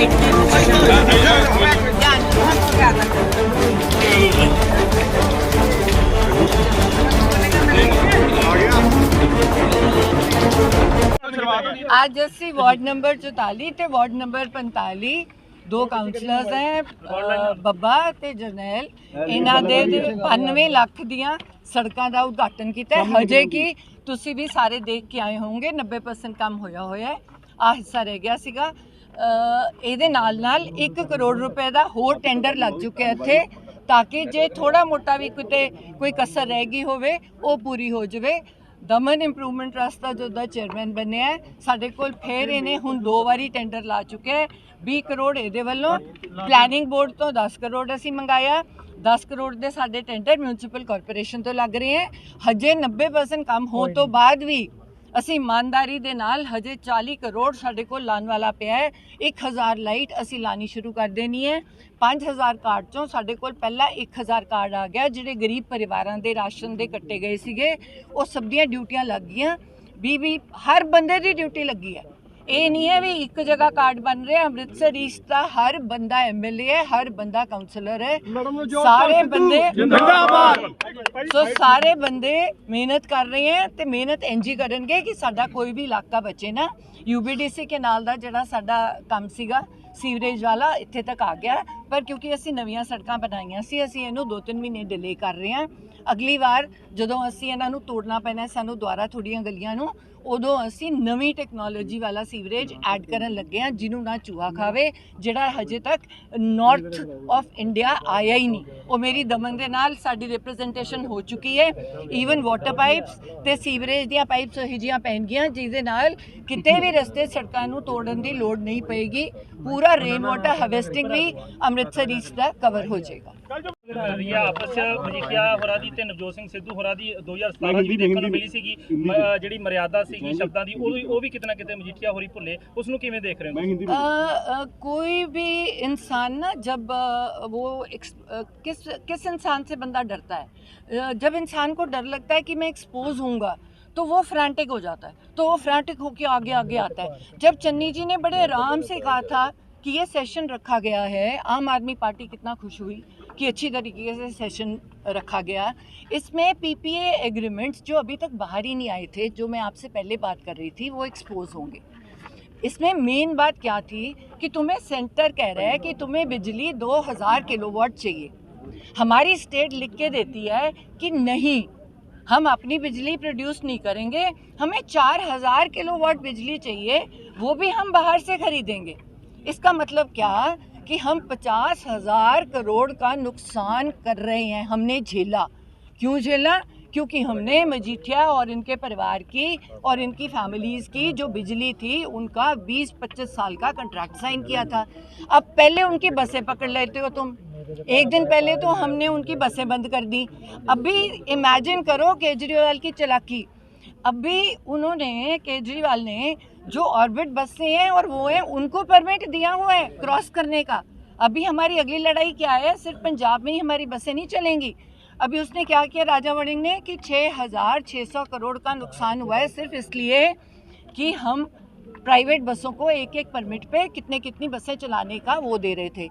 Side आज ਅਸੀਂ ward number 44 ਤੇ ਵਾਰਡ ਨੰਬਰ 45 ਦੋ ਕਾਉਂਸਲਰਸ ਹੈ ਬੱਬਾ ਤੇ ਜਰਨੈਲ ਇਹਨਾਂ ਦੇ 92 ਲੱਖ ਦੀਆਂ ਸੜਕਾਂ ਦਾ ਉਦਘਾਟਨ ਕੀਤਾ ਹਜੇ ਕਿ ਤੁਸੀਂ ਵੀ ਸਾਰੇ ਦੇਖ ਕੇ ਆਏ ਹੋਵੋਗੇ 90% ਕੰਮ ਹੋਇਆ ਹੈ ਆ ਹਿੱਸਾ ਰਹਿ ਗਿਆ ਸੀਗਾ ਇਹਦੇ ਨਾਲ 1 ਕਰੋੜ ਰੁਪਏ ਦਾ ਹੋਰ ਟੈਂਡਰ ਲੱਗ ਚੁੱਕਿਆ ਇੱਥੇ ਤਾਂ ਕਿ ਜੇ ਥੋੜਾ ਮੋਟਾ ਵੀ ਕਿਤੇ ਕੋਈ ਕਸਰ ਰਹਿ ਗਈ ਹੋਵੇ ਉਹ ਪੂਰੀ ਹੋ ਜਾਵੇ ਦਮਨ ਇੰਪਰੂਵਮੈਂਟ ਟਰਸਟ ਦਾ ਜਿਹਦਾ ਚੇਅਰਮੈਨ ਬਣਿਆ ਹੈ ਸਾਡੇ ਕੋਲ ਫਿਰ ਇਹਨੇ ਹੁਣ 2 ਵਾਰੀ ਟੈਂਡਰ ਲਾ ਚੁੱਕੇ ਹੈ 20 ਕਰੋੜ ਇਹਦੇ ਵੱਲੋਂ ਪਲੈਨਿੰਗ ਬੋਰਡ ਤੋਂ 10 ਕਰੋੜ ਅਸੀਂ ਮੰਗਾਇਆ 10 ਕਰੋੜ ਦੇ ਸਾਡੇ ਟੈਂਡਰ ਮਿਊਨਿਸਪਲ ਕਾਰਪੋਰੇਸ਼ਨ ਤੋਂ ਲੱਗ ਰਹੇ ਹੈ ਹਜੇ 90% ਕੰਮ ਹੋਣ ਤੋਂ ਬਾਅਦ ਵੀ ਅਸੀਂ ਇਮਾਨਦਾਰੀ ਦੇ ਨਾਲ ਹਜੇ 40 ਕਰੋੜ ਸਾਡੇ ਕੋਲ ਲਾਉਣ ਵਾਲਾ ਪਿਆ ਹੈ 1000 ਲਾਈਟ ਅਸੀਂ ਲਾਣੀ ਸ਼ੁਰੂ ਕਰ ਦੇਣੀ ਹੈ 5000 ਕਾਰਡ ਚੋਂ ਸਾਡੇ ਕੋਲ ਪਹਿਲਾਂ 1000 ਕਾਰਡ ਆ ਗਿਆ ਜਿਹੜੇ ਗਰੀਬ ਪਰਿਵਾਰਾਂ ਦੇ ਰਾਸ਼ਨ ਦੇ ਕੱਟੇ ਗਏ ਸੀਗੇ ਉਹ ਸਭ ਦੀਆਂ ਡਿਊਟੀਆਂ ਲੱਗ ਗਈਆਂ ਵੀ ਹਰ ਬੰਦੇ ਦੀ ਡਿਊਟੀ ਲੱਗੀ ਹੈ ਇਹ ਨਹੀਂ ਹੈ ਵੀ ਇੱਕ ਜਗ੍ਹਾ ਕਾਰਡ ਬਣ ਰਿਹਾ ਅੰਮ੍ਰਿਤਸਰ ਈਸਟ ਦਾ ਹਰ ਬੰਦਾ ਐਮਐਲਏ ਹੈ ਹਰ ਬੰਦਾ ਕਾਉਂਸਲਰ ਹੈ ਸਾਰੇ ਬੰਦੇ ਸੋ ਸਾਰੇ ਬੰਦੇ ਮਿਹਨਤ ਕਰ ਰਹੇ ਹੈ ਤੇ ਮਿਹਨਤ ਇੰਜੀ ਕਰਨਗੇ ਕਿ ਸਾਡਾ ਕੋਈ ਵੀ ਇਲਾਕਾ ਬਚੇ ਨਾ यूबीडीसी के नाल दा जिहड़ा साडा काम सीगा सीवरेज वाला इत्थे तक आ गया पर क्योंकि असी नवीं सड़कां बनाईआं सी असी इहनूं 2-3 महीने डिले कर रहे हैं अगली बार जदों असी इन्हां नूं तोड़ना पैना सानूं दुआरा थोड़ियां गलियां नूं उदों असी नवीं टैक्नोलॉजी वाला सीवरेज ऐड करन लगे हैं जिन्हों ना चूहा खावे जिहड़ा हजे तक नॉर्थ ऑफ इंडिया आया ही नहीं वो मेरी दमन दे नाल साडी रिप्रजेंटेशन हो चुकी है ईवन वाटर पाइप्स ते सीवरेज दियां पाइप्स ओही जिहियां पैण गियां जिहदे नाल किते भी रस्ते सड़कां नूं तोड़न दी लोड़ नहीं पेगी पूरा रेन वाटर हार्वेस्टिंग भी अमृतसर ईस्ट दा कवर हो जाएगा आपस मजीठिया होरां दी ते नवजोत सिंह सिद्धू होरां दी 2017 ਦੀ ਦੇਖਣ ਨੂੰ ਮਿਲੀ ਸੀਗੀ ਜਿਹੜੀ ਮਰਿਆਦਾ ਸੀਗੀ ਸ਼ਬਦਾਂ ਦੀ ਉਹ ਵੀ ਕਿਤੇ ਨਾ ਕਿਤੇ ਮਜੀਠੀਆ ਹੋਰੀ ਭੁੱਲੇ ਉਸ ਨੂੰ ਕਿਵੇਂ ਦੇਖ ਰਹੇ ਹੋ कोई भी इंसान ना जब वो किस इंसान से बंदा डरता है जब इंसान को डर लगता है कि मैं एक्सपोज होऊंगा तो वो फ्रैंटिक हो जाता है तो वो फ्रैंटिक होकर आगे आता है जब चन्नी जी ने बड़े आराम से कहा था कि ये सेशन रखा गया है आम आदमी पार्टी कितना खुश हुई कि अच्छी तरीके से सेशन रखा गया इसमें पीपीए एग्रीमेंट्स जो अभी तक बाहर ही नहीं आए थे जो मैं आपसे पहले बात कर रही थी वो एक्सपोज होंगे इसमें मेन बात क्या थी कि तुम्हें सेंटर कह रहा है कि तुम्हें बिजली 2000 किलोवाट चाहिए हमारी स्टेट लिख के देती है कि नहीं हम अपनी बिजली प्रोड्यूस नहीं करेंगे हमें 4000 किलोवाट बिजली चाहिए वो भी हम बाहर से खरीदेंगे इसका मतलब क्या कि हम 50,000 करोड़ का नुकसान कर रहे हैं हमने झेला क्यों झेला क्योंकि हमने मजीठिया और इनके परिवार की और इनकी फैमिलीज़ की जो बिजली थी उनका 20-25 साल का कॉन्ट्रैक्ट साइन किया था अब पहले उनकी बसें पकड़ लेते हो तुम एक दिन पहले तो हमने उनकी बसें बंद कर दी अभी इमेजिन करो केजरीवाल की चालाकी अभी उन्होंने केजरीवाल ने जो ऑर्बिट बसें हैं और वो हैं उनको परमिट दिया हुआ है क्रॉस करने का अभी हमारी अगली लड़ाई क्या है सिर्फ पंजाब में ही हमारी बसें नहीं चलेंगी अभी उसने क्या किया राजा वड़िंग ने कि 6,600 करोड़ का नुकसान हुआ है सिर्फ इसलिए कि हम प्राइवेट बसों को एक परमिट पे कितनी बसें चलाने का वो दे रहे थे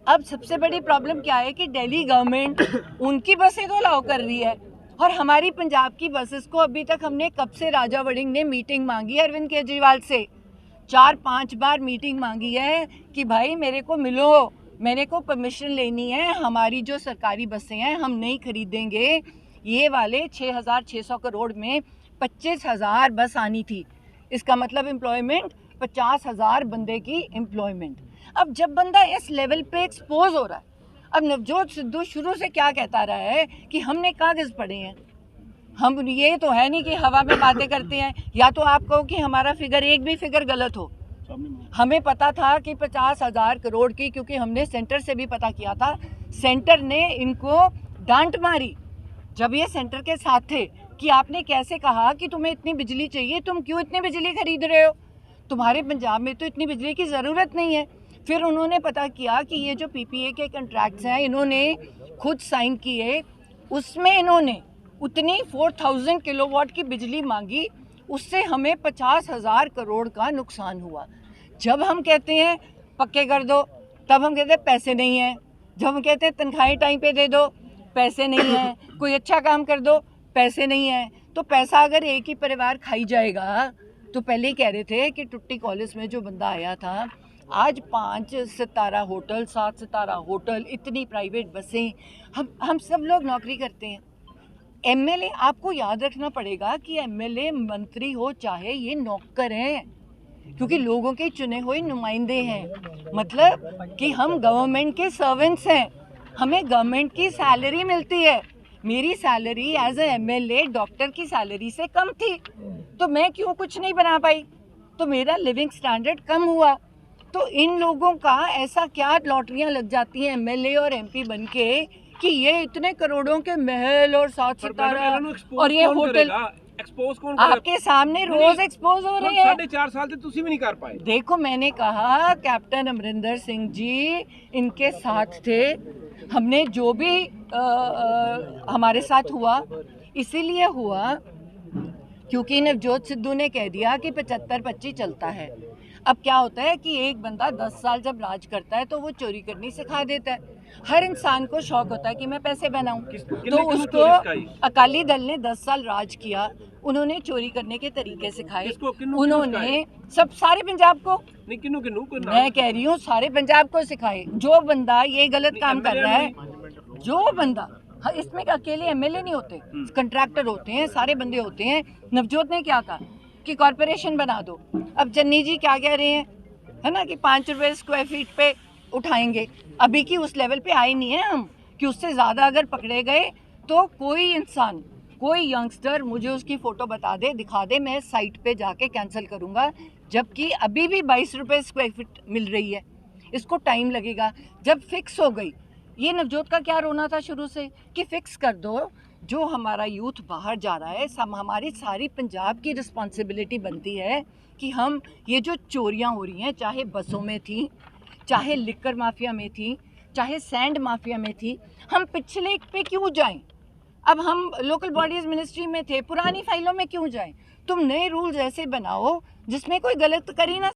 अब सबसे बड़ी प्रॉब्लम क्या है कि दिल्ली गवर्नमेंट उनकी बसें तो अलाउ कर रही है और हमारी पंजाब की बसेस को अभी तक हमने कब से राजा वड़िंग ने मीटिंग मांगी अरविंद केजरीवाल से 4-5 बार मीटिंग मांगी है कि भाई मेरे को मिलो मेरे को परमिशन लेनी है हमारी जो सरकारी बसें हैं हम नहीं खरीदेंगे ये वाले 6,600 करोड़ में 25,000 बस आनी थी इसका मतलब एम्प्लॉयमेंट 50,000 बंदे की एम्प्लॉयमेंट अब जब बंदा इस लेवल पे एक्सपोज हो रहा है अब नवजोत सिद्धू शुरू से क्या कहता रहा है कि हमने कागज़ पढ़े हैं हम ये तो है नहीं कि हवा में बातें करते हैं या तो आप कहो कि हमारा फिगर एक भी फिगर गलत हो हमें पता था कि 50,000 करोड़ की क्योंकि हमने सेंटर से भी पता किया था सेंटर ने इनको डांट मारी जब ये सेंटर के साथ थे कि आपने कैसे कहा कि तुम्हें इतनी बिजली चाहिए तुम क्यों इतनी बिजली खरीद रहे हो तुम्हारे पंजाब में तो इतनी बिजली की ज़रूरत नहीं है फिर उन्होंने पता किया कि ये जो पीपीए के कॉन्ट्रैक्ट्स हैं इन्होंने खुद साइन किए उसमें इन्होंने उतनी 4,000 किलोवाट की बिजली मांगी उससे हमें 50,000 करोड़ का नुकसान हुआ जब हम कहते हैं पक्के कर दो, तब हम कहते हैं पैसे नहीं है। जब हम कहते हैं तनख्वाहें टाइम पे दे दो, पैसे नहीं है। कोई अच्छा काम कर दो, पैसे नहीं है। तो पैसा अगर एक ही परिवार खाई जाएगा, तो पहले ही कह रहे थे कि टुट्टी कॉलेज में जो बंदा आया था, आज 5 सितारा होटल, 7 सितारा होटल, इतनी प्राइवेट बसें, हम सब लोग नौकरी करते हैं। एमएलए, आपको याद रखना पड़ेगा कि एमएलए मंत्री हो चाहे, ये नौकर हैं, क्योंकि लोगों के चुने हुए नुमाइंदे हैं। मतलब कि हम गवर्नमेंट के सर्वेंट्स हैं, हमें गवर्नमेंट की सैलरी मिलती है। मेरी salary as a MLA doctor की सैलरी से कम थी, तो मैं क्यों कुछ नहीं बना पाई? तो मेरा लिविंग स्टैंडर्ड कम हुआ। तो इन लोगों का ऐसा क्या लॉटरियां लग जाती हैं एमएलए और एमपी बनके कि ये इतने करोड़ों के महल और 7 सितारा और ये होटल एक्सपोज कौन आपके सामने रोज एक्सपोज हो रहे हैं। 4.5 साल से तुसी भी नहीं कर पाए। देखो, मैंने कहा कैप्टन अमरिंदर सिंह जी इनके साथ थे। हमने जो भी हमारे साथ हुआ, इसीलिए हुआ क्योंकि नवजोत सिद्धू ने कह दिया कि 75-25 चलता है। अब क्या होता है कि एक बंदा 10 साल जब राज करता है तो वो चोरी करनी सिखा देता है। हर इंसान को शौक होता है कि मैं पैसे बनाऊं। तो उसको अकाली दल ने 10 साल राज किया, उन्होंने चोरी करने के तरीके सिखाए। उन्होंने सब सारे पंजाब को नहीं, किन्नू मैं कह रही हूँ सारे पंजाब को सिखाए। जो बंदा ये गलत काम कर रहा है, जो बंदा, हाँ, इसमें अकेले एमएलए नहीं होते, कंट्रैक्टर होते हैं, सारे बंदे होते हैं। नवजोत ने क्या कहा कि कॉरपोरेशन बना दो। अब चन्नी जी क्या कह रहे हैं, है ना, कि 5 रुपए स्क्वायर फीट पे उठाएंगे। अभी की उस लेवल पे आए नहीं है हम कि उससे ज़्यादा अगर पकड़े गए तो कोई इंसान, कोई यंगस्टर मुझे उसकी फ़ोटो बता दे, दिखा दे, मैं साइट पे जाके कैंसिल करूँगा। जबकि अभी भी 22 रुपये स्क्वायर फीट मिल रही है। इसको टाइम लगेगा। जब फिक्स हो गई, ये नवजोत का क्या रोना था शुरू से कि फिक्स कर दो। जो हमारा यूथ बाहर जा रहा है, हमारी सारी पंजाब की रिस्पॉन्सिबिलिटी बनती है कि हम ये जो चोरियां हो रही हैं, चाहे बसों में थी, चाहे लिकर माफिया में थी, चाहे सैंड माफिया में थी, हम पिछले पे क्यों जाएं? अब हम लोकल बॉडीज मिनिस्ट्री में थे, पुरानी फाइलों में क्यों जाएं? तुम नए रूल्स ऐसे बनाओ जिसमें कोई गलत कर ही ना